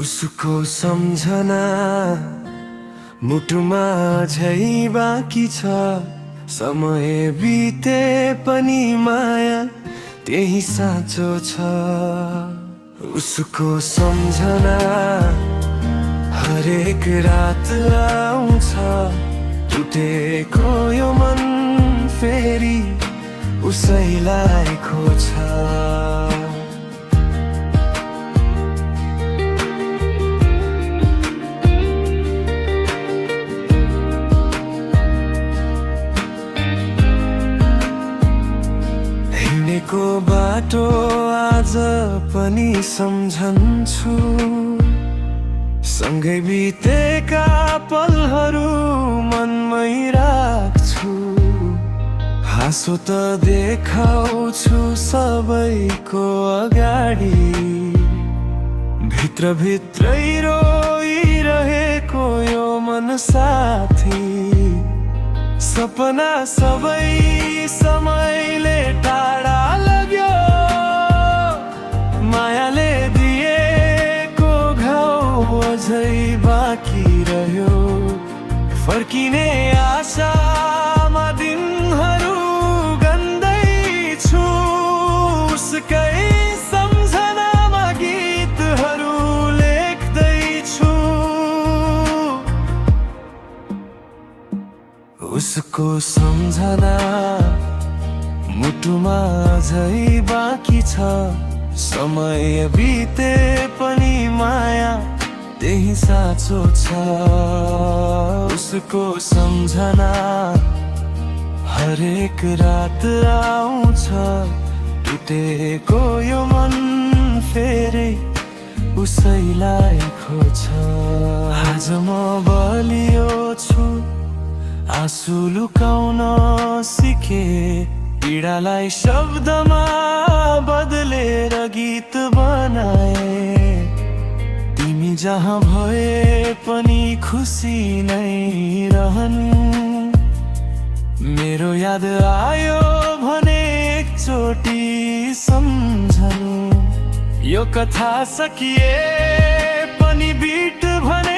उसको सम्झना मुटुमा झै बाँकी छ। समय बिते पनि माया त्यही साँचो छ। उसको सम्झना हरेक रात आउँछ। टुटेको यो मन फेरि उसैलाई खोज्छ। हिँडेको बाटो आज पनि सम्झन्छु। सँगै बितेका पलहरू मनमै राख्छु। हाँसो त देखाउँछु सबैको अगाडि। भित्रभित्रै रोइरहेको यो मन साथी। सपना सबै समयले टाढा लग्यो। मायाले दिएको घाउ अझै बाँकी रह्यो। फर्किने आशामा दिनहरू गन्दैछु। उसकै सम्झनामा गीतहरू लेख्दैछु। उसको सम्झना मुटुमा अझै बाँकी छ। समय बिते पनि माया त्यही साँचो छ। उसको सम्झना हरेक रात आउँछ। टुटेको यो मन फेरि उसैलाई खोज्छ। आज म बलियो छु, आँसु लुकाउन सिके। पीडालाई शब्दमा बदलेर गीत बनाए। तिमी जहाँ भए पनि खुसी नै रहनु। मेरो याद आयो भने एकचोटि सम्झनु। यो कथा सकिए पनि बिट भने